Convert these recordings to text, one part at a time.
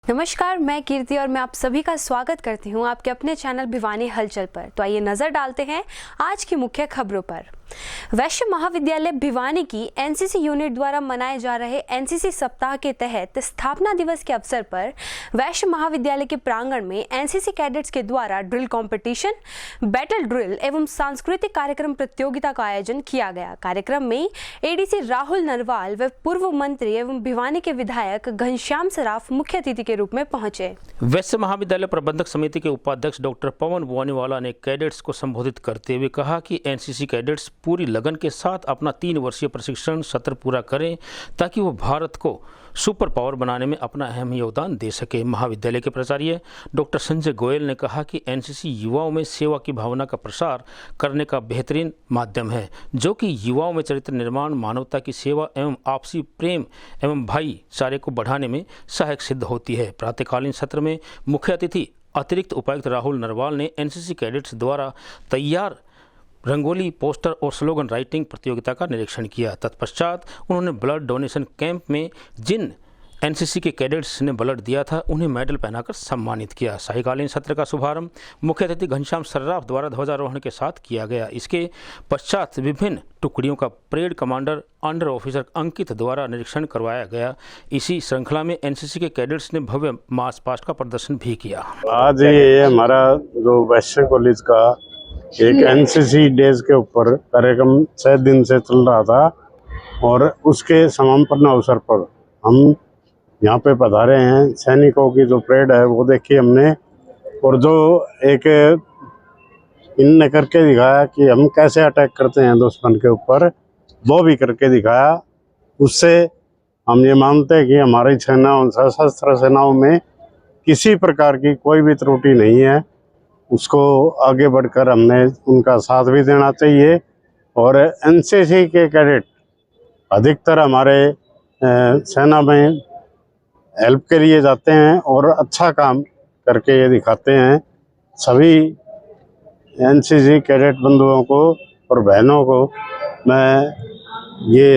नमस्कार, मैं कीर्ति और मैं आप सभी का स्वागत करती हूं आपके अपने चैनल भिवानी हलचल पर। तो आइए नजर डालते हैं आज की मुख्य खबरों पर। वैश्य महाविद्यालय भिवानी की एनसीसी यूनिट द्वारा मनाए जा रहे एनसीसी सप्ताह के तहत स्थापना दिवस के अवसर पर वैश्य महाविद्यालय के प्रांगण में एनसीसी कैडेट्स के द्वारा ड्रिल कंपटीशन, बैटल ड्रिल एवं सांस्कृतिक कार्यक्रम प्रतियोगिता का आयोजन किया गया। कार्यक्रम में एडीसी राहुल नरवाल व पूर्व मंत्री एवं भिवानी के विधायक घनश्याम सराफ मुख्य अतिथि के रूप में पहुंचे। वैश्य महाविद्यालय प्रबंधक समिति के उपाध्यक्ष डॉक्टर पवन बुआनीवाला ने कैडेट्स को संबोधित करते हुए कहा कि एनसीसी कैडेट्स पूरी लगन के साथ अपना 3 वर्षीय प्रशिक्षण सत्र पूरा करें ताकि वो भारत को सुपर पावर बनाने में अपना अहम योगदान दे सके। महाविद्यालय के प्राचार्य डॉक्टर संजय गोयल ने कहा कि एनसीसी युवाओं में सेवा की भावना का प्रसार करने का बेहतरीन माध्यम है, जो कि युवाओं में चरित्र निर्माण, मानवता की सेवा एवं आपसी प्रेम एवं भाईचारे को बढ़ाने में सहायक सिद्ध होती है। प्रातःकालीन सत्र में मुख्य अतिथि अतिरिक्त उपायुक्त राहुल नरवाल ने एनसीसी कैडेट्स द्वारा तैयार रंगोली, पोस्टर और स्लोगन राइटिंग प्रतियोगिता का निरीक्षण किया। तत्पश्चात उन्होंने ब्लड डोनेशन कैंप में जिन एनसीसी के कैडेट्स ने ब्लड दिया था उन्हें मेडल पहनाकर सम्मानित किया। सायकालीन सत्र का शुभारंभ मुख्य अतिथि घनश्याम सर्राफ द्वारा ध्वजारोहण के साथ किया गया। इसके पश्चात विभिन्न टुकड़ियों का परेड कमांडर अंडर ऑफिसर अंकित द्वारा निरीक्षण करवाया गया। इसी श्रृंखला में एनसीसी के कैडेट्स ने भव्य मार्च पास्ट का प्रदर्शन भी किया। आज ये हमारा जो वैश्य कॉलेज का एक एनसीसी डेज के ऊपर कार्यक्रम 6 दिन से चल रहा था और उसके समापन अवसर पर हम यहाँ पे पधारे हैं। सैनिकों की जो परेड है वो देखी हमने, और जो एक इनने करके दिखाया कि हम कैसे अटैक करते हैं दुश्मन के ऊपर, वो भी करके दिखाया। उससे हम ये मानते हैं कि हमारी सेनाओं, सशस्त्र सेनाओं में किसी प्रकार की कोई भी त्रुटि नहीं है। उसको आगे बढ़कर हमने उनका साथ भी देना चाहिए। और एनसीसी के कैडेट अधिकतर हमारे सेना में हेल्प के लिए जाते हैं और अच्छा काम करके ये दिखाते हैं। सभी एनसीसी कैडेट बंधुओं को और बहनों को मैं ये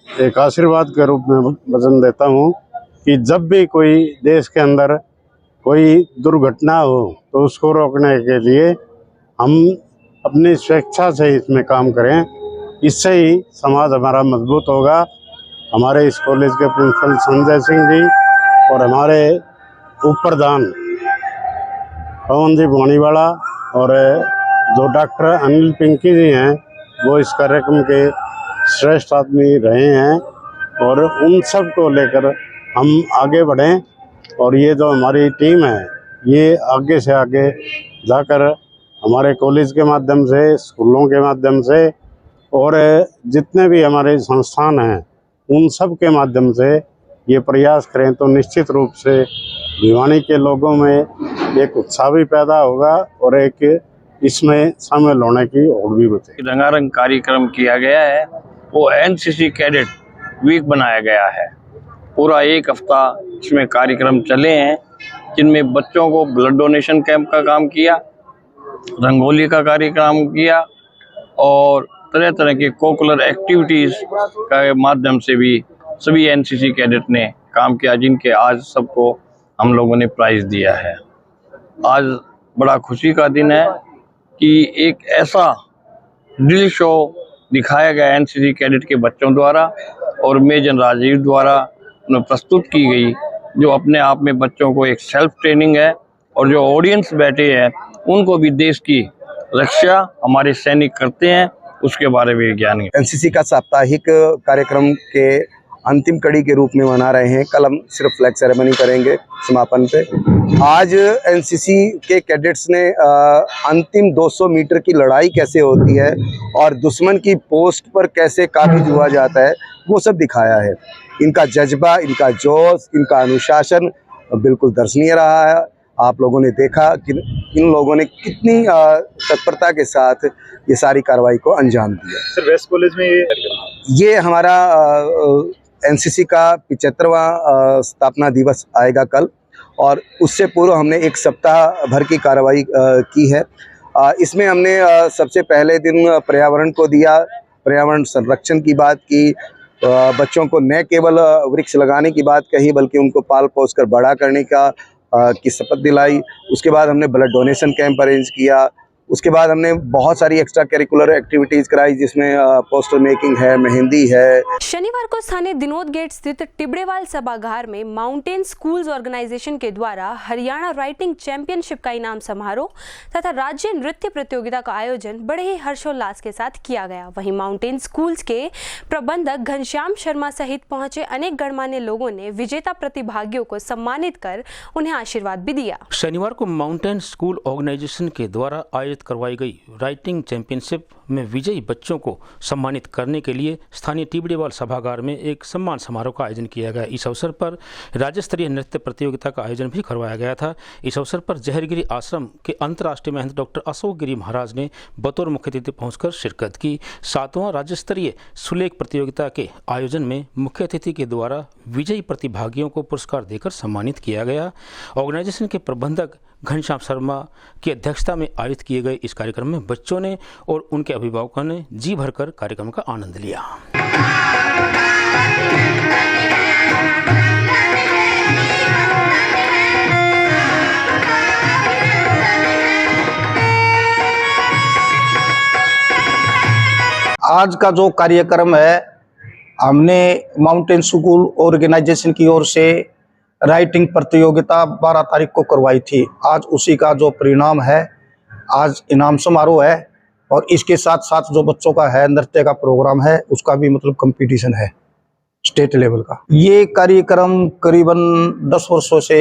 एक आशीर्वाद के रूप में वचन देता हूँ कि जब भी कोई देश के अंदर कोई दुर्घटना हो तो उसको रोकने के लिए हम अपनी स्वेच्छा से इसमें काम करें। इससे ही समाज हमारा मजबूत होगा। हमारे इस कॉलेज के प्रिंसिपल संजय सिंह जी और हमारे उप प्रधान पवन जी बुआनीवाला और जो डॉक्टर अनिल पिंकी जी हैं, वो इस कार्यक्रम के श्रेष्ठ आदमी रहे हैं। और उन सब को लेकर हम आगे बढ़ें और ये जो हमारी टीम है ये आगे से आगे जाकर हमारे कॉलेज के माध्यम से, स्कूलों के माध्यम से और जितने भी हमारे संस्थान हैं उन सब के माध्यम से ये प्रयास करें तो निश्चित रूप से भिवानी के लोगों में एक उत्साह भी पैदा होगा और एक इसमें शामिल होने की और भी बचेगी। रंगारंग कार्यक्रम किया गया है, वो एनसीसी कैडेट वीक बनाया गया है। पूरा 1 हफ्ता इसमें कार्यक्रम चले हैं, जिनमें बच्चों को ब्लड डोनेशन कैंप का काम किया, रंगोली का कार्यक्रम किया और तरह तरह के कोकुलर एक्टिविटीज़ के माध्यम से भी सभी एनसीसी कैडेट ने काम किया, जिनके आज सबको हम लोगों ने प्राइज़ दिया है। आज बड़ा खुशी का दिन है कि एक ऐसा ड्रिल शो दिखाया गया एनसीसी कैडेट के बच्चों द्वारा और मेजर राजीव द्वारा प्रस्तुत की गई, जो अपने आप में बच्चों को एक सेल्फ ट्रेनिंग है और जो ऑडियंस बैठे हैं उनको भी देश की रक्षा हमारे सैनिक करते हैं उसके बारे में ज्ञान है। एनसीसी का साप्ताहिक कार्यक्रम के अंतिम कड़ी के रूप में मना रहे हैं। कल हम सिर्फ फ्लैग सेरेमनी करेंगे समापन पे। आज एनसीसी के कैडेट्स ने अंतिम 200 मीटर की लड़ाई कैसे होती है और दुश्मन की पोस्ट पर कैसे काबू हुआ जाता है वो सब दिखाया है। इनका जज्बा, इनका जोश, इनका अनुशासन बिल्कुल दर्शनीय रहा है। आप लोगों ने देखा कि इन लोगों ने कितनी तत्परता के साथ ये सारी कार्रवाई को अंजाम दिया। सर, वेस्ट कॉलेज में ये हमारा एनसीसी का 75वां स्थापना दिवस आएगा कल, और उससे पूर्व हमने 1 सप्ताह भर की कार्रवाई की है। इसमें हमने सबसे पहले दिन पर्यावरण को दिया, पर्यावरण संरक्षण की बात की, बच्चों को न केवल वृक्ष लगाने की बात कही बल्कि उनको पाल पोस कर बड़ा करने की शपथ दिलाई। उसके बाद हमने ब्लड डोनेशन कैंप अरेंज किया। उसके बाद हमने बहुत सारी एक्स्ट्रा करिकुलर एक्टिविटीज़ कराई जिसमें पोस्टर मेकिंग है, मेहंदी है। शनिवार को स्थानीय दिनोद गेट स्थित टिबड़ेवाल सभागार में माउंटेन स्कूल्स ऑर्गेनाइजेशन के द्वारा हरियाणा राइटिंग चैंपियनशिप का इनाम समारोह तथा राज्य नृत्य प्रतियोगिता का आयोजन बड़े ही हर्षोल्लास के साथ किया गया। वहीं माउंटेन स्कूल्स के प्रबंधक घनश्याम शर्मा सहित पहुंचे अनेक गणमान्य लोगों ने विजेता प्रतिभागियों को सम्मानित कर उन्हें आशीर्वाद भी दिया। शनिवार को माउंटेन स्कूल ऑर्गेनाइजेशन के द्वारा आयोजित करवाई गई राइटिंग चैंपियनशिप में विजयी बच्चों को सम्मानित करने के लिए स्थानीय टिबड़ेवाल सभागार में एक सम्मान समारोह का आयोजन किया गया। इस अवसर पर राज्य स्तरीय नृत्य प्रतियोगिता का आयोजन भी करवाया गया था। इस अवसर पर जहरगिरी आश्रम के अंतर्राष्ट्रीय महंत डॉक्टर अशोक गिरी महाराज ने बतौर मुख्य अतिथि पहुंचकर शिरकत की। 7वां राज्य स्तरीय सुलेख प्रतियोगिता के आयोजन में मुख्य अतिथि के द्वारा विजयी प्रतिभागियों को पुरस्कार देकर सम्मानित किया गया। ऑर्गेनाइजेशन के प्रबंधक घनश्याम शर्मा की अध्यक्षता में आयोजित किए गए इस कार्यक्रम में बच्चों ने और उनके अभिभावकों ने जी भरकर कार्यक्रम का आनंद लिया। आज का जो कार्यक्रम है हमने माउंटेन स्कूल ऑर्गेनाइजेशन की ओर से राइटिंग प्रतियोगिता 12 तारीख को करवाई थी। आज उसी का जो परिणाम है, आज इनाम समारोह है और इसके साथ साथ जो बच्चों का है नृत्य का प्रोग्राम है उसका भी मतलब कंपटीशन है स्टेट लेवल का। ये कार्यक्रम करीबन 10 वर्षों से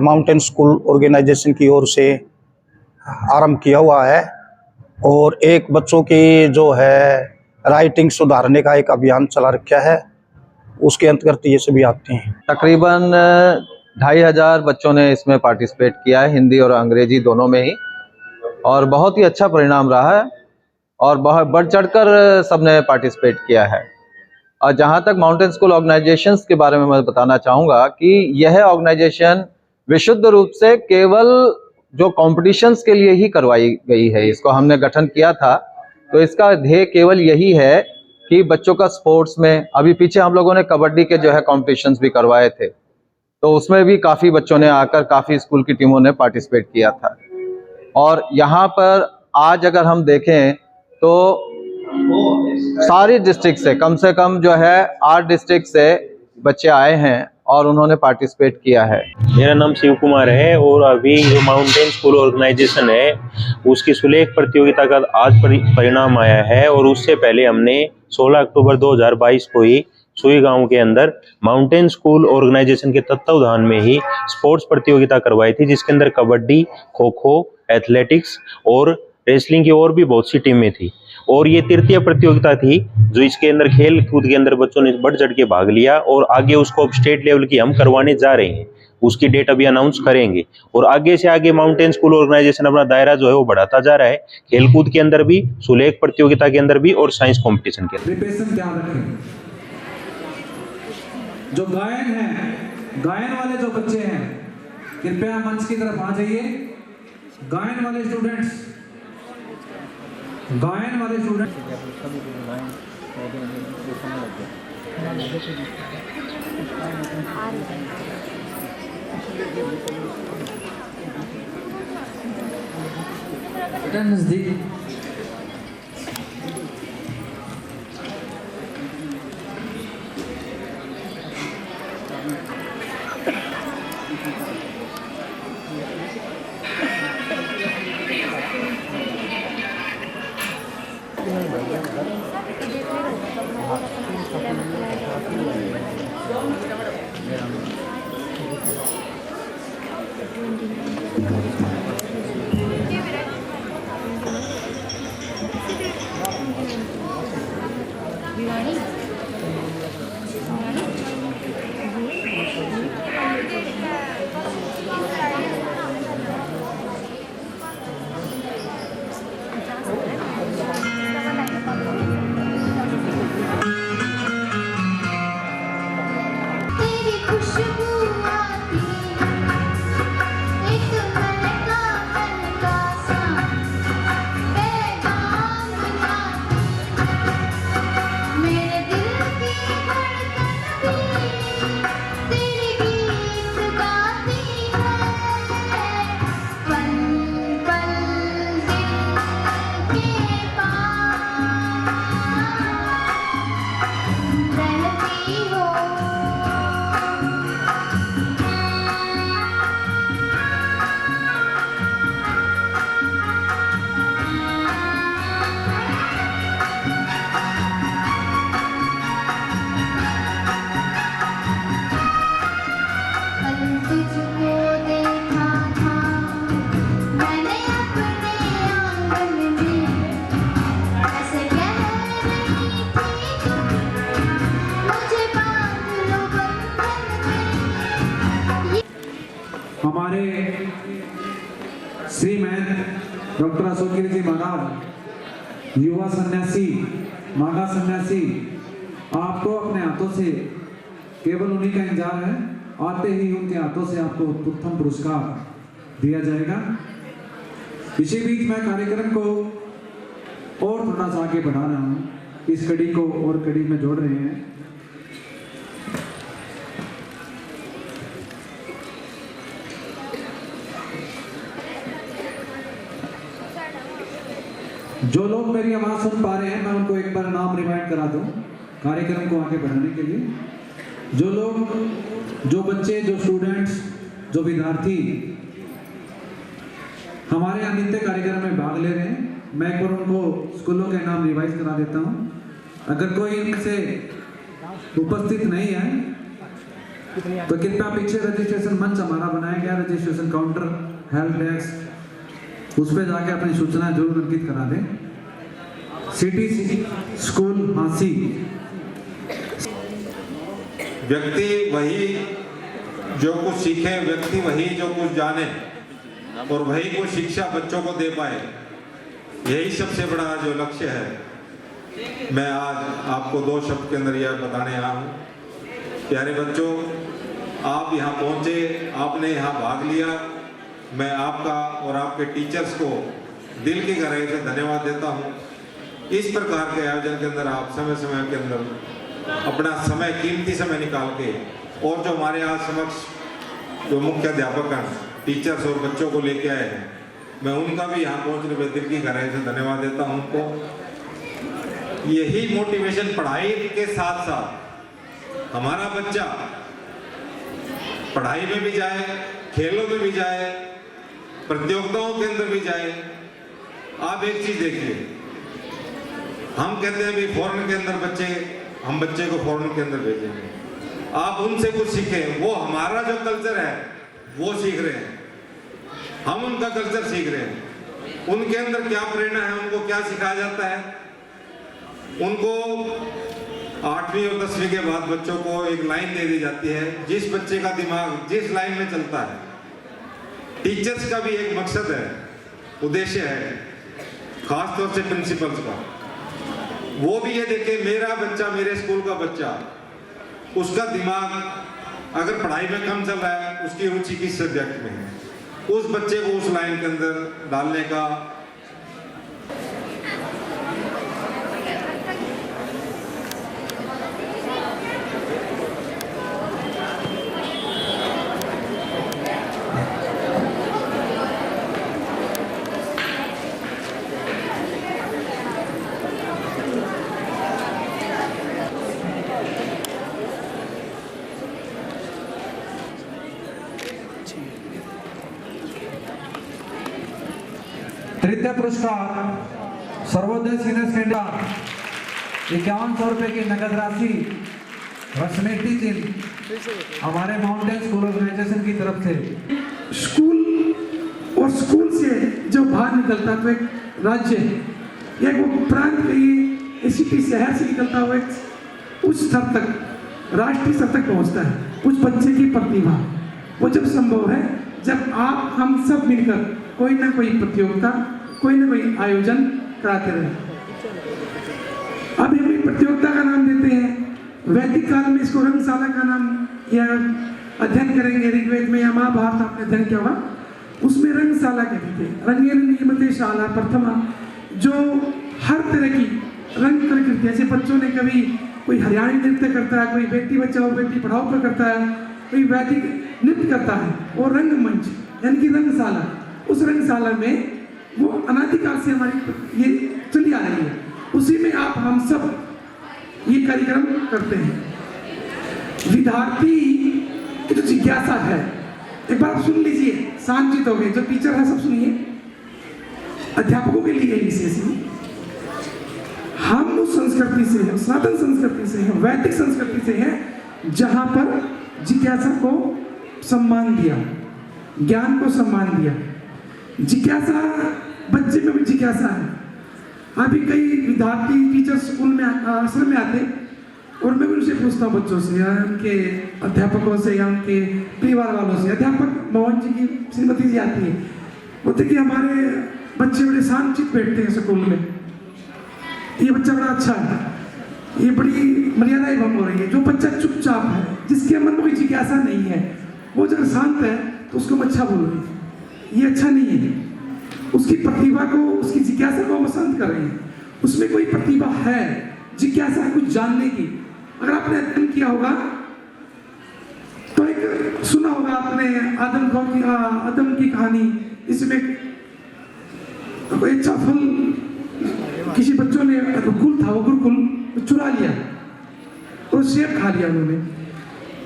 माउंटेन स्कूल ऑर्गेनाइजेशन की ओर से आरंभ किया हुआ है और एक बच्चों की जो है राइटिंग सुधारने का एक अभियान चला रखा है, उसके अंतर्गत ये सभी आते हैं। तकरीबन 2500 बच्चों ने इसमें पार्टिसिपेट किया है, हिंदी और अंग्रेजी दोनों में ही, और बहुत ही अच्छा परिणाम रहा है और बहुत बढ़ चढ़कर सबने पार्टिसिपेट किया है। और जहां तक माउंटेन स्कूल ऑर्गेनाइजेशंस के बारे में मैं बताना चाहूँगा कि यह ऑर्गेनाइजेशन विशुद्ध रूप से केवल जो कॉम्पिटिशन्स के लिए ही करवाई गई है। इसको हमने गठन किया था तो इसका ध्येय केवल यही है कि बच्चों का स्पोर्ट्स में, अभी पीछे हम लोगों ने कबड्डी के जो है कॉम्पिटिशन्स भी करवाए थे तो उसमें भी काफ़ी बच्चों ने आकर, काफ़ी स्कूल की टीमों ने पार्टिसिपेट किया था। और यहाँ पर आज अगर हम देखें तो सारी डिस्ट्रिक्ट से कम जो है 8 डिस्ट्रिक्ट से बच्चे आए हैं और उन्होंने पार्टिसिपेट किया है। मेरा नाम शिव कुमार है और अभी जो माउंटेन स्कूल ऑर्गेनाइजेशन है उसकी सुलेख प्रतियोगिता का आज परिणाम आया है और उससे पहले हमने 16 अक्टूबर 2022 को ही सुई गांव के अंदर माउंटेन स्कूल ऑर्गेनाइजेशन के तत्वावधान में ही स्पोर्ट्स प्रतियोगिता करवाई थी, जिसके अंदर कबड्डी, खो खो, एथलेटिक्स और रेसलिंग की और भी बहुत सी टीमें थी। और ये तृतीय प्रतियोगिता थी जो इसके अंदर खेल कूद के अंदर बच्चों ने बढ़ चढ़ के भाग लिया और आगे उसको अब स्टेट लेवल की हम करवाने जा रहे हैं। उसकी डेट अभी अनाउंस करेंगे और आगे से आगे माउंटेन स्कूल ऑर्गेनाइजेशन अपना दायरा जो है वो बढ़ाता जा रहा है, खेलकूद के अंदर भी, सुलेख प्रतियोगिता के अंदर भी और साइंस कॉम्पिटिशन के अंदर। जो गायन है, गायन वाले जो बच्चे हैं कृपया मंच की तरफ आ जाइए। गायन वाले स्टूडेंट्स, गायन वाले स्टूडेंट नजदीक खुशबू आती एक महका डॉक्टर अशोक गिरी जी महाराज, युवा सन्यासी, माघा सन्यासी, आपको अपने हाथों से, केवल उन्हीं का इंतजार है, आते ही उनके हाथों से आपको प्रथम पुरस्कार दिया जाएगा। इसी बीच मैं कार्यक्रम को और थोड़ा सा आगे बढ़ा रहा हूँ, इस कड़ी को और कड़ी में जोड़ रहे हैं। जो लोग मेरी आवाज़ सुन पा रहे हैं, मैं उनको एक बार नाम रिमाइंड करा दूं कार्यक्रम को आगे बढ़ाने के लिए। जो लोग, जो बच्चे, जो स्टूडेंट्स, जो विद्यार्थी हमारे यहाँ नृत्य कार्यक्रम में भाग ले रहे हैं, मैं एक बार उनको स्कूलों के नाम रिवाइज करा देता हूँ। अगर कोई इनमें से उपस्थित नहीं है तो कृपया पीछे रजिस्ट्रेशन मंच हमारा बनाया गया, रजिस्ट्रेशन काउंटर, हेल्प डेस्क, उस पर जाके अपनी सूचना जरूर अंकित करा दें। City school Hansi. व्यक्ति वही जो कुछ सीखे, व्यक्ति वही जो कुछ जाने, और वही कुछ शिक्षा बच्चों को दे पाए, यही सबसे बड़ा जो लक्ष्य है। मैं आज आपको 2 शब्द के अंदर यह बताने आया हूँ। प्यारे बच्चों, आप यहाँ पहुँचे, आपने यहाँ भाग लिया, मैं आपका और आपके टीचर्स को दिल की गहराई से धन्यवाद देता हूँ। इस प्रकार के आयोजन के अंदर आप समय समय के अंदर अपना समय, कीमती समय निकाल के, और जो हमारे आज समक्ष जो मुख्य अध्यापक हैं, टीचर्स और बच्चों को लेके आए हैं, मैं उनका भी यहाँ पहुँचने पर दिल की गहराई से धन्यवाद देता हूँ उनको। यही मोटिवेशन, पढ़ाई के साथ साथ हमारा बच्चा पढ़ाई में भी जाए, खेलों में भी जाए, प्रतियोगिताओं के अंदर भी जाए। आप एक चीज देखिए, हम कहते हैं भी फॉरेन के अंदर बच्चे, हम बच्चे को फॉरेन के अंदर भेजेंगे, आप उनसे कुछ सीखें। वो हमारा जो कल्चर है वो सीख रहे हैं, हम उनका कल्चर सीख रहे हैं। उनके अंदर क्या प्रेरणा है, उनको क्या सिखाया जाता है। उनको 8वीं और 10वीं के बाद बच्चों को एक लाइन दे दी जाती है, जिस बच्चे का दिमाग जिस लाइन में चलता है। टीचर्स का भी एक मकसद है, उद्देश्य है, खासतौर से प्रिंसिपल्स का। वो भी ये देखे मेरा बच्चा, मेरे स्कूल का बच्चा, उसका दिमाग अगर पढ़ाई में कम चल रहा है, उसकी रुचि किस सब्जेक्ट में है, उस बच्चे को उस लाइन के अंदर डालने का तृतीय पुरस्कार सर्वोदय सीनियर सेकेंडरी 5100 रुपए की नगद राशि स्मृति चिन्ह हमारे माउंटेन स्कूल ऑर्गेनाइजेशन की तरफ से। स्कूल और स्कूल से जो बाहर निकलता है तो एक राज्य या वो प्रांत के लिए सिटी शहर से निकलता हुआ उस स्तर तक, राष्ट्रीय स्तर तक पहुंचता है। उस बच्चे की प्रतिभा वो जब संभव है जब आप हम सब मिलकर कोई ना कोई प्रतियोगिता, कोई ना कोई आयोजन कराते रहे। अब हम प्रतियोगिता का नाम देते हैं, वैदिक काल में इसको रंगशाला का नाम या अध्ययन करेंगे। ऋग्वेद में या महाभारत आपने अध्ययन किया होगा, उसमें रंगशाला कहते थे। रंगेन नियमते शाला प्रथमा, जो हर तरह की रंग प्रकृति, जैसे बच्चों ने कभी कोई हरियाणी नृत्य करता है, कोई बेटी बचाओ बेटी पढ़ाओ पर करता है, कोई वैदिक नृत्य करता है, और रंगमंच यानी कि रंगशाला। उस रंगशाला में वो अनादिकाल से हमारी ये चली आ रही है, उसी में आप हम सब ये कार्यक्रम करते हैं। विद्यार्थी की जो जिज्ञासा है, एक बार आप सुन लीजिए, शांत हो गए, जो टीचर है सब सुनिए, अध्यापकों के लिए विशेष हम उस संस्कृति से हैं, सनातन संस्कृति से हैं, वैदिक संस्कृति से हैं, जहां पर जिज्ञासा को सम्मान दिया, ज्ञान को सम्मान दिया। जिज्ञासा बच्चे में भी जिज्ञासा है। अभी कई विद्यार्थी टीचर स्कूल में आश्रम में आते और मैं भी उनसे पूछता हूँ, बच्चों से या उनके अध्यापकों से या उनके परिवार वालों से। अध्यापक मोहन जी की श्रीमती जी आती है, बोलते कि हमारे बच्चे बड़े शांतचित्त बैठते हैं स्कूल में, ये बच्चा बड़ा अच्छा है, ये बड़ी मर्यादाएं भंग हो रही है। जो बच्चा चुपचाप है, जिसके मन में कोई जिज्ञासा नहीं है, वो जब शांत है तो उसको हम अच्छा बोल रहे हैं, ये अच्छा नहीं है। उसकी प्रतिभा को, उसकी जिज्ञासा को हम पसंद कर रहे हैं। उसमें कोई प्रतिभा है, जिज्ञासा है कुछ जानने की। अगर आपने अध्ययन किया होगा तो एक सुना होगा आपने आदम की कहानी। इसमें कोई अच्छा फल किसी बच्चों ने, गुरुकुल था वो, गुरुकुल चुरा लिया और सेब खा लिया उन्होंने,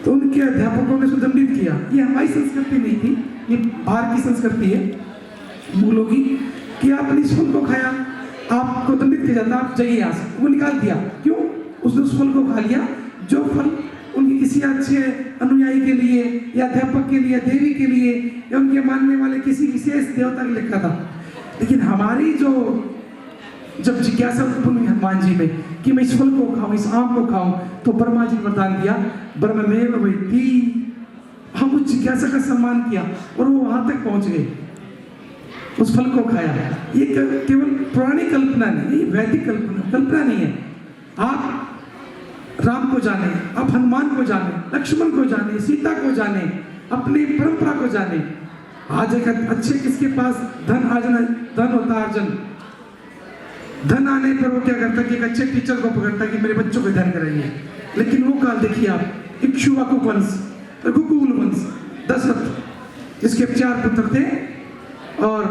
तो उनके अध्यापकों ने उसको दंडित किया। ये हमारी संस्कृति नहीं थी, ये बाहर की संस्कृति है मूलों की, कि आपने इस फल को खाया आपको दंडित किया जाता, आप जाइए यहाँ से। वो निकाल दिया, क्यों? उसने उस फल को खा लिया जो फल उनके किसी अच्छे अनुयायी के लिए या अध्यापक के लिए, देवी के लिए या उनके मानने वाले किसी विशेष देवता के लिखा था। लेकिन हमारी जो जब जिज्ञासा उत्पन्न हुई हनुमान जी में कि मैं इस फल को खाऊं, इस आम को खाऊं, तो ब्रह्मा जी ने वरदान दिया, ब्रह्ममेव वेत्ति। हम उस जिज्ञासा का सम्मान किया और वो वहां तक पहुंच गए, उस फल को खाया। ये केवल पुरानी कल्पना नहीं, ये वैदिक कल्पना नहीं है। आप राम को जाने, आप हनुमान को जाने, लक्ष्मण को जाने, सीता को जाने, अपनी परंपरा को जाने। आज एक अच्छे किसके पास धन होता है, अर्जन, धन आने पर वो क्या करता कि एक अच्छे टीचर को पकड़ता कि मेरे बच्चों को अध्ययन कराइए। लेकिन वो काल देखिए आप, इक्ष्वाकु वंश, रघुकुल वंश, दशरथ, इसके 4 पुत्र थे और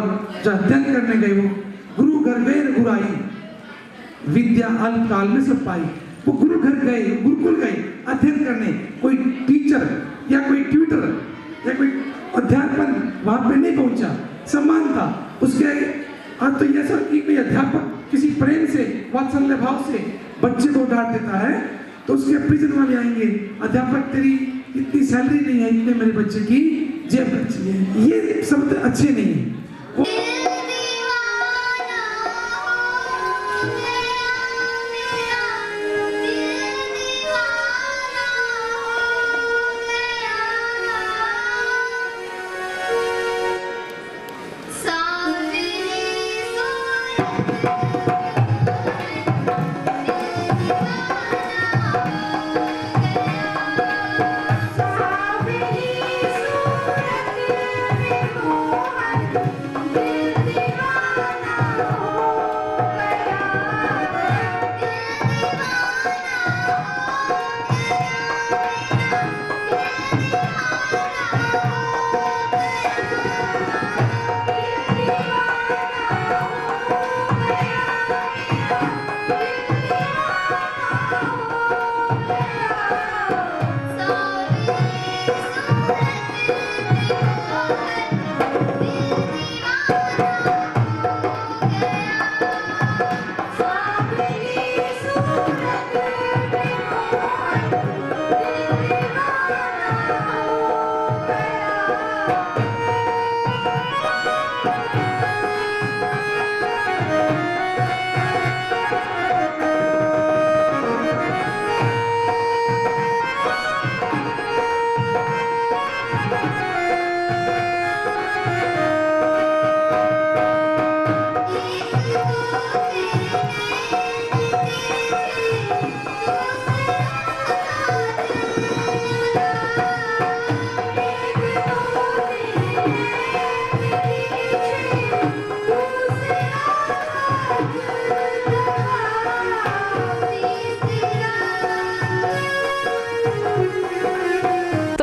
जब अध्ययन करने गए वो गुरु घर गए, रघुराई विद्या अल्प काल में सब पाई। वो गुरु घर गए, गुरुकुल गए अध्ययन करने, कोई टीचर या कोई ट्यूटर या कोई अध्यापन वहां पे नहीं पहुंचा, सम्मान था उसके। आज तो ये सब कि कोई अध्यापक किसी प्रेम से, वात्सल्य भाव से बच्चे को डांट देता है तो उसके परिजन वाले आएंगे, अध्यापक तेरी इतनी सैलरी नहीं है, इतने मेरे बच्चे की जेब बची है। ये शब्द अच्छे नहीं है।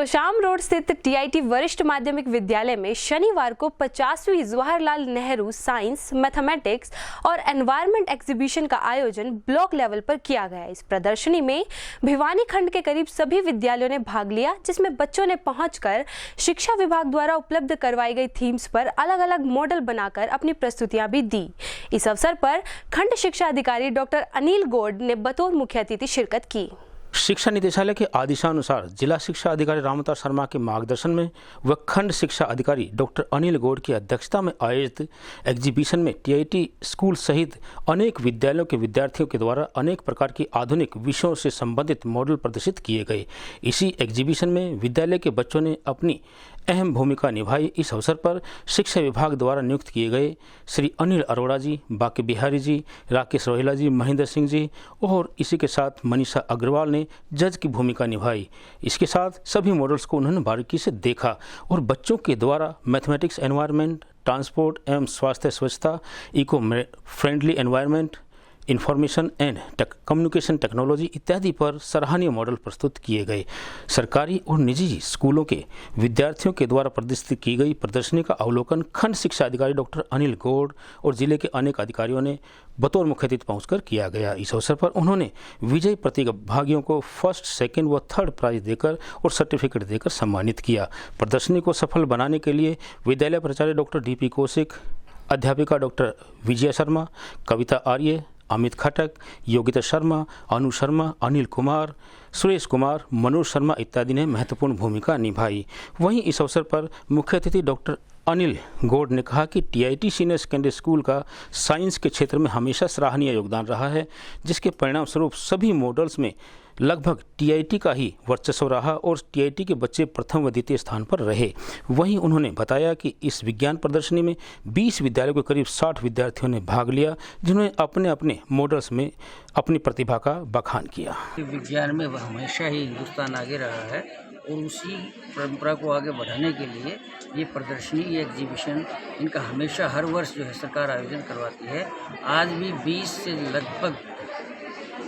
शाम रोड स्थित टीआईटी वरिष्ठ माध्यमिक विद्यालय में शनिवार को 50वीं जवाहरलाल नेहरू साइंस, मैथमेटिक्स और एनवायरनमेंट एग्जीबिशन का आयोजन ब्लॉक लेवल पर किया गया। इस प्रदर्शनी में भिवानी खंड के करीब सभी विद्यालयों ने भाग लिया, जिसमें बच्चों ने पहुंचकर शिक्षा विभाग द्वारा उपलब्ध करवाई गई थीम्स पर अलग अलग मॉडल बनाकर अपनी प्रस्तुतियां भी दी। इस अवसर पर खंड शिक्षा अधिकारी डॉक्टर अनिल गौड़ ने बतौर मुख्य अतिथि शिरकत की। शिक्षा निदेशालय के आदेशानुसार जिला शिक्षा अधिकारी रामता शर्मा के मार्गदर्शन में व खंड शिक्षा अधिकारी डॉक्टर अनिल गौड़ की अध्यक्षता में आयोजित एग्जीबिशन में टीआईटी स्कूल सहित अनेक विद्यालयों के विद्यार्थियों के द्वारा अनेक प्रकार की आधुनिक विषयों से संबंधित मॉडल प्रदर्शित किए गए। इसी एग्जीबिशन में विद्यालय के बच्चों ने अपनी अहम भूमिका निभाई। इस अवसर पर शिक्षा विभाग द्वारा नियुक्त किए गए श्री अनिल अरोड़ा जी, बाकी बिहारी जी, राकेश रोहिला जी, महेंद्र सिंह जी और इसी के साथ मनीषा अग्रवाल ने जज की भूमिका निभाई। इसके साथ सभी मॉडल्स को उन्होंने बारीकी से देखा और बच्चों के द्वारा मैथमेटिक्स, एनवायरनमेंट, ट्रांसपोर्ट एवं स्वास्थ्य स्वच्छता, eco friendly environment, information and communication technology इत्यादि पर सराहनीय मॉडल प्रस्तुत किए गए। सरकारी और निजी स्कूलों के विद्यार्थियों के द्वारा प्रदर्शित की गई प्रदर्शनी का अवलोकन खंड शिक्षा अधिकारी डॉक्टर अनिल गौड़ और जिले के अनेक अधिकारियों ने बतौर मुख्य अतिथि पहुंचकर किया गया। इस अवसर पर उन्होंने विजयी प्रतिभागियों को फर्स्ट, सेकंड व थर्ड प्राइज देकर और सर्टिफिकेट देकर सम्मानित किया। प्रदर्शनी को सफल बनाने के लिए विद्यालय प्राचार्य डॉक्टर DP कौशिक, अध्यापिका डॉक्टर विजया शर्मा, कविता आर्य, अमित खटक, योगिता शर्मा, अनु शर्मा, अनिल कुमार, सुरेश कुमार, मनोज शर्मा इत्यादि ने महत्वपूर्ण भूमिका निभाई। वहीं इस अवसर पर मुख्य अतिथि डॉक्टर अनिल गौड़ ने कहा कि TIT सीनियर सेकेंडरी स्कूल का साइंस के क्षेत्र में हमेशा सराहनीय योगदान रहा है, जिसके परिणाम स्वरूप सभी मॉडल्स में लगभग TIT का ही वर्चस्व रहा और TIT के बच्चे प्रथम व द्वितीय स्थान पर रहे। वहीं उन्होंने बताया कि इस विज्ञान प्रदर्शनी में 20 विद्यालयों के करीब 60 विद्यार्थियों ने भाग लिया, जिन्होंने अपने अपने मॉडल्स में अपनी प्रतिभा का बखान किया। विज्ञान में हमेशा ही हिंदुस्तान आगे रहा है और उसी परंपरा को आगे बढ़ाने के लिए ये प्रदर्शनी, ये एग्जीबिशन, इनका हमेशा हर वर्ष जो है सरकार आयोजन करवाती है। आज भी 20 से लगभग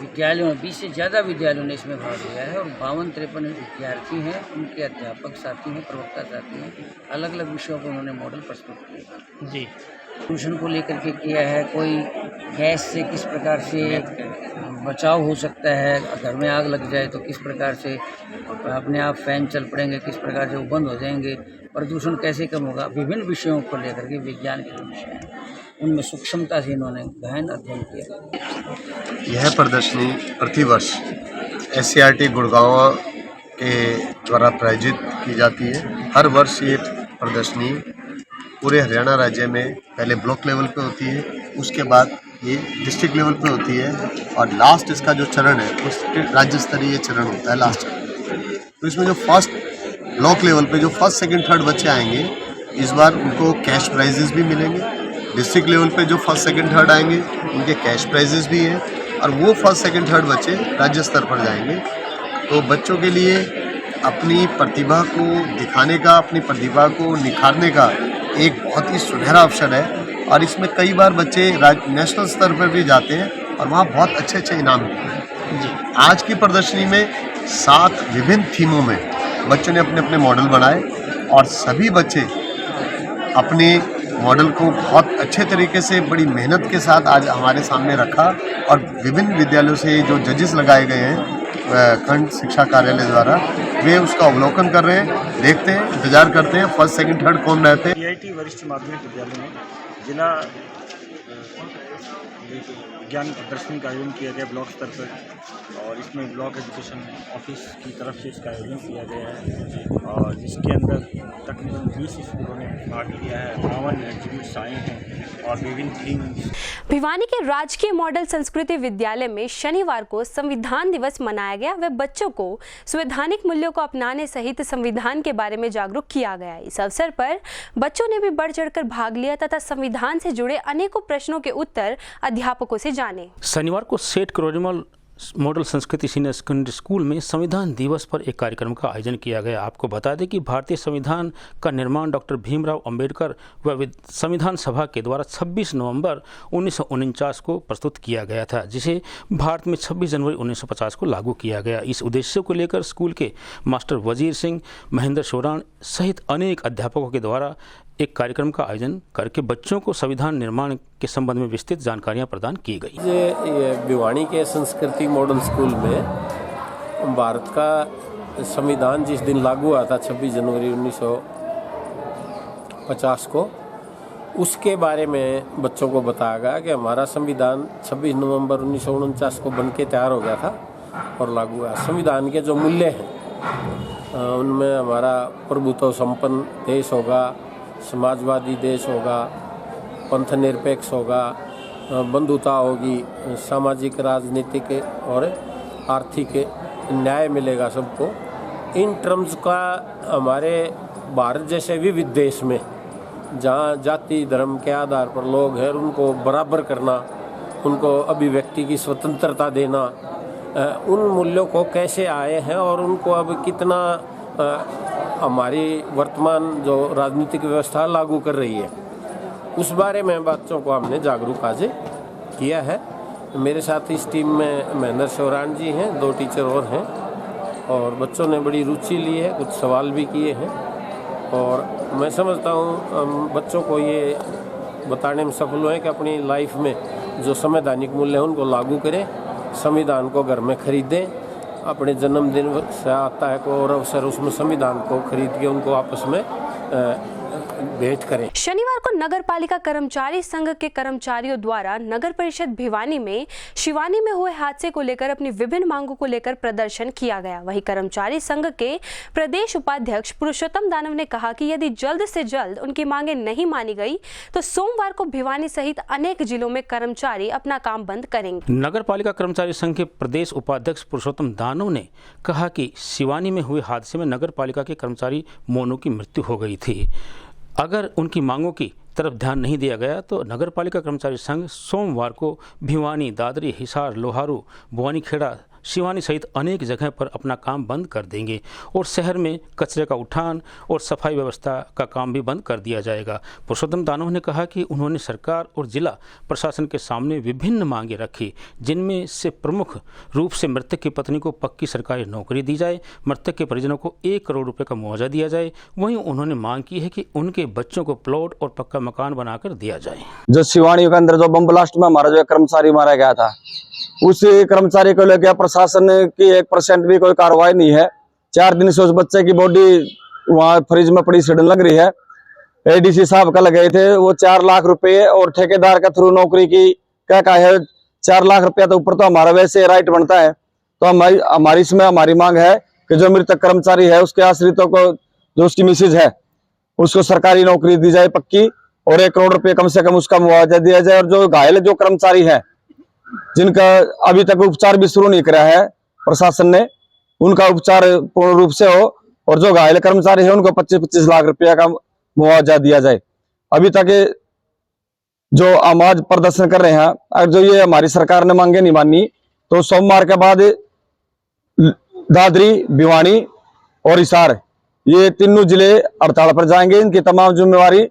विद्यालयों, 20 से ज़्यादा विद्यालयों ने इसमें भाग लिया है और 52-53 विद्यार्थी हैं, उनके अध्यापक साथी हैं, प्रवक्ता साथी हैं। अलग अलग विषयों पर उन्होंने मॉडल प्रस्तुत किए जी। पोल्यूशन को लेकर के किया है, कोई गैस से किस प्रकार से बचाव हो सकता है, घर में आग लग जाए तो किस प्रकार से अपने आप फैन चल पड़ेंगे, किस प्रकार से वो बंद हो जाएंगे, प्रदूषण कैसे कम होगा, विभिन्न विषयों को लेकर के विज्ञान के विषय हैं, उनमें सूक्ष्मता से इन्होंने गहन अध्ययन किया। यह प्रदर्शनी प्रतिवर्ष SCRT गुड़गांव के द्वारा प्रायोजित की जाती है। हर वर्ष ये प्रदर्शनी पूरे हरियाणा राज्य में पहले ब्लॉक लेवल पे होती है, उसके बाद ये डिस्ट्रिक्ट लेवल पे होती है और लास्ट इसका जो चरण है उस राज्य स्तरीय चरण होता है लास्ट चरण। तो इसमें जो फर्स्ट ब्लॉक लेवल पे जो फर्स्ट, सेकंड, थर्ड बच्चे आएंगे, इस बार उनको कैश प्राइजेस भी मिलेंगे। डिस्ट्रिक्ट लेवल पे जो फर्स्ट, सेकंड, थर्ड आएंगे उनके कैश प्राइजेस भी हैं और वो फर्स्ट, सेकंड, थर्ड बच्चे राज्य स्तर पर जाएंगे। तो बच्चों के लिए अपनी प्रतिभा को दिखाने का, अपनी प्रतिभा को निखारने का एक बहुत ही सुनहरा अवसर है और इसमें कई बार बच्चे नेशनल स्तर पर भी जाते हैं और वहाँ बहुत अच्छे अच्छे इनाम मिलते हैं। आज की प्रदर्शनी में 7 विभिन्न थीमों में बच्चों ने अपने अपने मॉडल बनाए और सभी बच्चे अपने मॉडल को बहुत अच्छे तरीके से, बड़ी मेहनत के साथ आज हमारे सामने रखा और विभिन्न विद्यालयों से जो जजेस लगाए गए हैं खंड शिक्षा कार्यालय द्वारा, वे उसका अवलोकन कर रहे हैं, देखते हैं, इंतजार करते हैं फर्स्ट, सेकंड, थर्ड कौन रहते हैं। TIT वरिष्ठ माध्यमिक विद्यालय में जिला विज्ञान प्रदर्शनी का आयोजन किया गया ब्लॉक स्तर पर और इसमें ब्लॉक एजुकेशन ऑफिस की तरफ से इसका आयोजन किया गया है और जिसके अंदर तकरीबन 20 स्कूलों ने भाग लिया है, 52 एग्जीबिट्स आए हैं और विभिन्न थीम्स। भिवानी के राजकीय मॉडल संस्कृति विद्यालय में शनिवार को संविधान दिवस मनाया गया व बच्चों को संवैधानिक मूल्यों को अपनाने सहित संविधान के बारे में जागरूक किया गया। इस अवसर पर बच्चों ने भी बढ़ चढ़कर भाग लिया तथा संविधान से जुड़े अनेकों प्रश्नों के उत्तर अध्यापकों से जाने। शनिवार को सेठ क्रोजमल मॉडल संस्कृति सीनियर सेकेंडरी स्कूल में संविधान दिवस पर एक कार्यक्रम का आयोजन किया गया। आपको बता दें कि भारतीय संविधान का निर्माण डॉक्टर भीमराव अंबेडकर व संविधान सभा के द्वारा 26 नवंबर 1949 को प्रस्तुत किया गया था, जिसे भारत में 26 जनवरी 1950 को लागू किया गया। इस उद्देश्य को लेकर स्कूल के मास्टर वजीर सिंह, महेंद्र शोरान सहित अनेक अध्यापकों के द्वारा एक कार्यक्रम का आयोजन करके बच्चों को संविधान निर्माण के संबंध में विस्तृत जानकारियां प्रदान की गई। ये भिवानी के संस्कृति मॉडल स्कूल में भारत का संविधान जिस दिन लागू हुआ था 26 जनवरी 1950 को, उसके बारे में बच्चों को बताया गया कि हमारा संविधान 26 नवंबर 1949 को बनके तैयार हो गया था और लागू हुआ। संविधान के जो मूल्य हैं उनमें हमारा प्रभुत्व संपन्न देश होगा, समाजवादी देश होगा, पंथ निरपेक्ष होगा, बंधुता होगी, सामाजिक, राजनीतिक और आर्थिक न्याय मिलेगा सबको इन टर्म्स का हमारे भारत जैसे विविध देश में जहाँ जाति धर्म के आधार पर लोग हैं उनको बराबर करना, उनको अभिव्यक्ति की स्वतंत्रता देना, उन मूल्यों को कैसे आए हैं और उनको अब कितना हमारी वर्तमान जो राजनीतिक व्यवस्था लागू कर रही है, उस बारे में बच्चों को हमने जागरूक आज किया है। मेरे साथ इस टीम में महेंद्र शौरान जी हैं, 2 टीचर और हैं, और बच्चों ने बड़ी रुचि ली है, कुछ सवाल भी किए हैं, और मैं समझता हूँ हम बच्चों को ये बताने में सफल हुए कि अपनी लाइफ में जो संवैधानिक मूल्य हैं उनको लागू करें, संविधान को घर में खरीदें, अपने जन्मदिन से आता है को और अवसर उसमें संविधान को खरीद के उनको आपस में भेंट करें। शनिवार को नगर पालिका कर्मचारी संघ के कर्मचारियों द्वारा नगर परिषद भिवानी में शिवानी में हुए हादसे को लेकर अपनी विभिन्न मांगों को लेकर प्रदर्शन किया गया। वहीं कर्मचारी संघ के प्रदेश उपाध्यक्ष पुरुषोत्तम दानव ने कहा कि यदि जल्द से जल्द उनकी मांगे नहीं मानी गई तो सोमवार को भिवानी सहित अनेक जिलों में कर्मचारी अपना काम बंद करेंगे। नगर पालिका कर्मचारी संघ के प्रदेश उपाध्यक्ष पुरुषोत्तम दानव ने कहा कि शिवानी में हुए हादसे में नगर पालिका के कर्मचारी मोनू की मृत्यु हो गई थी। अगर उनकी मांगों की तरफ ध्यान नहीं दिया गया तो नगर पालिका कर्मचारी संघ सोमवार को भिवानी, दादरी, हिसार, लोहारू, भवानीखेड़ा, शिवानी सहित अनेक जगह पर अपना काम बंद कर देंगे और शहर में कचरे का उठान और सफाई व्यवस्था का काम भी बंद कर दिया जाएगा। पुरुषोत्तम दानव ने कहा कि उन्होंने सरकार और जिला प्रशासन के सामने विभिन्न मांगे रखी, जिनमें से प्रमुख रूप से मृतक की पत्नी को पक्की सरकारी नौकरी दी जाए, मृतक के परिजनों को 1 करोड़ रुपये का मुआवजा दिया जाए। वहीं उन्होंने मांग की है कि उनके बच्चों को प्लॉट और पक्का मकान बनाकर दिया जाए। जो शिवानी के अंदर जो बम ब्लास्ट में हमारा जो कर्मचारी मारा गया था, उस कर्मचारी को लेकर प्रशासन की 1% भी कोई कार्रवाई नहीं है। 4 दिन से उस बच्चे की बॉडी वहां फ्रिज में पड़ी सिडन लग रही है। एडीसी साहब कल गए थे, वो 4 लाख रुपए और ठेकेदार के थ्रू नौकरी की क्या कहा है, 4 लाख रुपया तो ऊपर तो हमारा वैसे राइट बनता है। तो हमारी इसमें हमारी मांग है कि जो मृतक कर्मचारी है उसके आश्रितों को, जो उसकी मिसेज है, उसको सरकारी नौकरी दी जाए पक्की और 1 करोड़ रुपये कम से कम उसका मुआवजा दिया जाए। और जो घायल जो कर्मचारी है जिनका अभी तक उपचार भी शुरू नहीं करा है प्रशासन ने, उनका उपचार पूर्ण रूप से हो और जो घायल कर्मचारी है उनको 25-25 लाख रुपया का मुआवजा दिया जाए। अभी तक जो हम आज प्रदर्शन कर रहे हैं, अगर जो ये हमारी सरकार ने मांगे नहीं मानी तो सोमवार के बाद दादरी, भिवानी और हिसार, ये तीनों जिले हड़ताल पर जाएंगे। इनकी तमाम जिम्मेवारी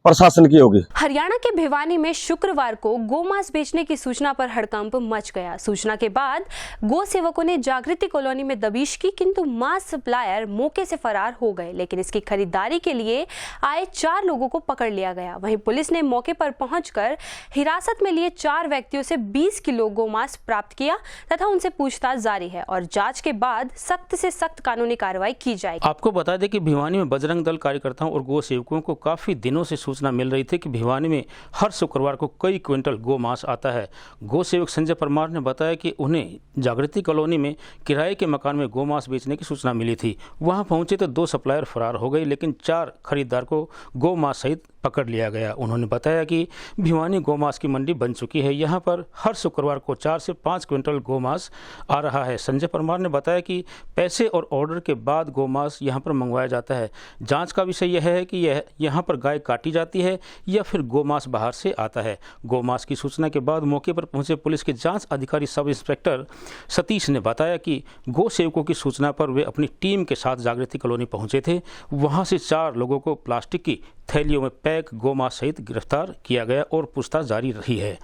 प्रशासन की होगी। हरियाणा के भिवानी में शुक्रवार को गोमांस बेचने की सूचना पर हड़कंप मच गया। सूचना के बाद गो सेवकों ने जागृति कॉलोनी में दबिश की, किंतु मांस सप्लायर मौके से फरार हो गए, लेकिन इसकी खरीदारी के लिए आए 4 लोगों को पकड़ लिया गया। वहीं पुलिस ने मौके पर पहुंचकर हिरासत में लिए 4 व्यक्तियों से 20 किलो गोमांस प्राप्त किया तथा उनसे पूछताछ जारी है और जांच के बाद सख्त से सख्त कानूनी कार्रवाई की जाएगी। आपको बता दें कि भिवानी में बजरंग दल कार्यकर्ताओं और गो सेवकों को काफी दिनों से सूचना मिल रही थी कि भिवानी में हर शुक्रवार को कई क्विंटल गो मांस आता है। गो सेवक संजय परमार ने बताया कि उन्हें जागृति कॉलोनी में किराए के मकान में गो मांस बेचने की सूचना मिली थी। वहां पहुंचे तो 2 सप्लायर फरार हो गए, लेकिन 4 खरीदार को गो मांस सहित पकड़ लिया गया। उन्होंने बताया कि भिवानी गो मांस की मंडी बन चुकी है, यहाँ पर हर शुक्रवार को 4 से 5 क्विंटल गो मांस आ रहा है। संजय परमार ने बताया कि पैसे और ऑर्डर के बाद गो मांस यहाँ पर मंगवाया जाता है। जांच का विषय यह है कि यह यहाँ पर गाय काटी जाती है या फिर गो मांस बाहर से आता है। गो मांस की सूचना के बाद मौके पर पहुंचे पुलिस के जांच अधिकारी सब इंस्पेक्टर सतीश ने बताया कि गो सेवकों की सूचना पर वे अपनी टीम के साथ जागृति कॉलोनी पहुंचे थे। वहां से 4 लोगों को प्लास्टिक की थैलियों में पैक गो मांस सहित गिरफ्तार किया गया और पूछताछ जारी रही है।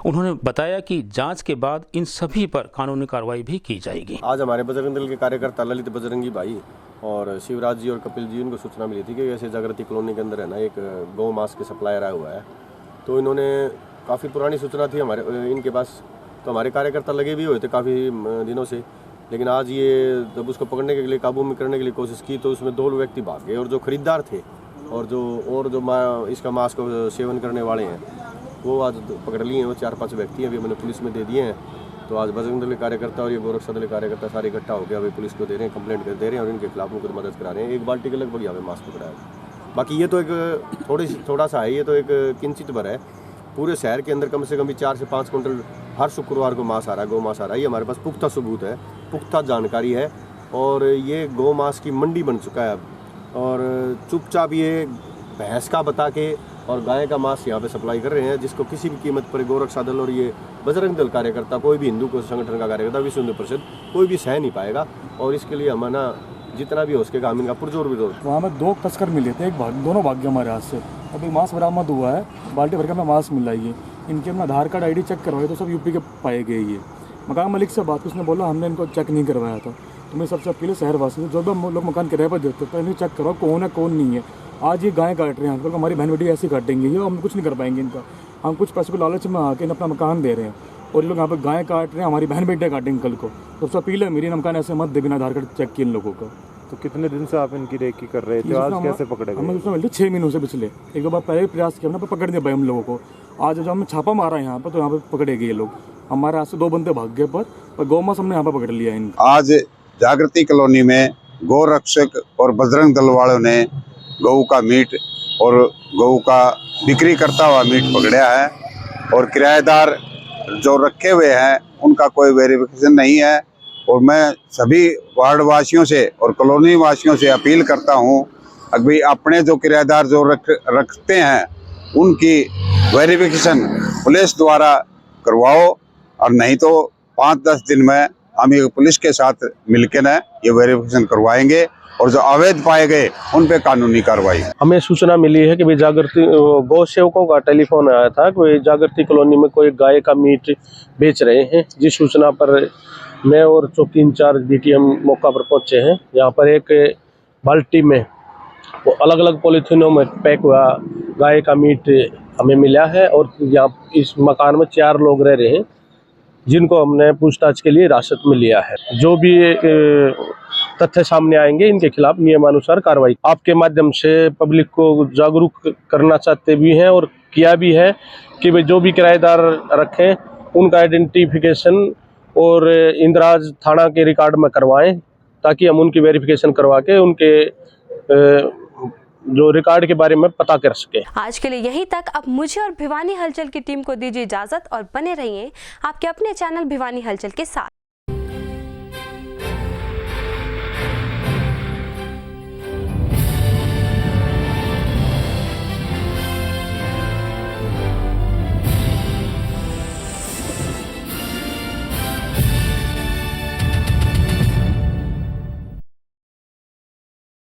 उन्होंने बताया कि जांच के बाद इन सभी पर कानूनी कार्रवाई भी की जाएगी। आज हमारे बजरंग दल के कार्यकर्ता ललित बजरंगी भाई और शिवराज जी और कपिल जी, उनको सूचना मिली थी कि ऐसे जागृति कॉलोनी के अंदर है ना एक गौ मांस के सप्लायर आया हुआ है। तो इन्होंने काफ़ी पुरानी सूचना थी हमारे इनके पास, तो हमारे कार्यकर्ता लगे भी हुए थे काफ़ी दिनों से। लेकिन आज ये जब उसको पकड़ने के लिए, काबू में करने के लिए कोशिश की तो उसमें 2 व्यक्ति भाग गए और जो खरीदार थे और जो इसका मांस को सेवन करने वाले हैं वो आज पकड़ लिए हैं। वो 4-5 व्यक्ति अभी मैंने पुलिस में दे दिए हैं। तो आज बजरंग दल के कार्यकर्ता और ये गोरक्षा दल के कार्यकर्ता सारे इकट्ठा हो गया, अभी पुलिस को दे रहे हैं, कंप्लेंट दे रहे हैं और इनके खिलाफ मुकदमा दर्ज करा रहे हैं। 1 बाल्टी के लगभग यहाँ पे मांस पकड़ा है। बाकी ये तो एक थोड़ा सा है, ये तो एक किंचित भर है। पूरे शहर के अंदर कम से कम 4 से 5 क्विंटल हर शुक्रवार को मांस आ रहा है, गौ मांस आ रहा है। ये हमारे पास पुख्ता सबूत है, पुख्ता जानकारी है और ये गौ मांस की मंडी बन चुका है अब। और चुपचाप ये भैंस का बता के और गाय का मांस यहाँ पे सप्लाई कर रहे हैं, जिसको किसी भी कीमत पर गोरक्षा दल और ये बजरंग दल कार्यकर्ता, कोई भी हिंदू को संगठन का कार्यकर्ता, विश्व हिंदू परिषद कोई भी सह नहीं पाएगा। और इसके लिए हम ना जितना भी हो सकेगा हम इनका पुरजोर विरोध। वहाँ में 2 तस्कर मिले थे, दोनों भाग गए हमारे हाथ से। अभी मांस बरामद हुआ है, बाल्टी भर के हमें मांस मिला है। इनके अपना आधार कार्ड ID चेक करवाए तो सब यूपी के पाए गए। ये मकान मालिक से बात, उसने बोला हमने इनको चेक नहीं करवाया था। तो मैं सबसे अपील है शहरवासी, जो भी लोग मकान किराए पर देते तो इन्हें चेक करो कौन है कौन नहीं है। आज ये गाय काट रहे हैं, कल हमारी बहन बेटी ऐसे काटेंगे, ये हम कुछ नहीं कर पाएंगे इनका। हम कुछ पैसे को लालच में आके अपना मकान दे रहे हैं और ये लोग यहाँ पर गाय काट रहे हैं, हमारी बहन बेटियाँ काटेंगे कल को। तो सबसे अपील है मेरी, मकान ऐसे मत दे बिना आधार कार्ड चेक किए इन लोगों का। तो कितने दिन से आप इनकी रेकी कर रहे थे, आज कैसे पकड़े गए? हमें उसमें मिलते 6 महीनों से, पिछले 1-2 बार पहले प्रयास किया हमने, पकड़ दिया भाई हम लोगों को। आज जब हमें छापा मारा है यहाँ पर तो यहाँ पर पकड़े गए ये लोग। हमारे हाथ से 2 बंदे भाग गए पर गौमांस हमने यहाँ पर पकड़ लिया इनका। आज जागृति कॉलोनी में गौ रक्षक और बजरंग दल वालों ने गऊ का मीट और गऊ का बिक्री करता हुआ मीट पकड़ा है। और किराएदार जो रखे हुए हैं उनका कोई वेरिफिकेशन नहीं है। और मैं सभी वार्ड वासियों से और कॉलोनी वासियों से अपील करता हूं, अभी अपने जो किराएदार जो रखते हैं उनकी वेरिफिकेशन पुलिस द्वारा करवाओ, और नहीं तो 5-10 दिन में हम ये पुलिस के साथ मिलकर न ये वेरिफिकेशन करवाएंगे और जो अवैध पाए गए उन पे कानूनी कार्रवाई। हमें सूचना मिली है कि भाई जागृति गौ सेवकों का टेलीफोन आया था कि जागृति कॉलोनी में कोई गाय का मीट बेच रहे हैं। जिस सूचना पर मैं और चौकी इंचार्ज DTM मौका पर पहुंचे हैं। यहाँ पर एक बाल्टी में अलग अलग पॉलीथीनों में पैक हुआ गाय का मीट हमें मिला है। और यहाँ इस मकान में 4 लोग रह रहे हैं जिनको हमने पूछताछ के लिए हिरासत में लिया है। जो भी तथ्य सामने आएंगे इनके खिलाफ नियमानुसार कार्रवाई। आपके माध्यम से पब्लिक को जागरूक करना चाहते भी हैं और किया भी है कि भाई जो भी किराएदार रखें उनका आइडेंटिफिकेशन और इंदिराज थाना के रिकॉर्ड में करवाएं, ताकि हम उनकी वेरिफिकेशन करवा के उनके जो रिकॉर्ड के बारे में पता कर सके। आज के लिए यहीं तक। अब मुझे और भिवानी हलचल की टीम को दीजिए इजाजत और बने रहिए आपके अपने चैनल भिवानी हलचल के साथ।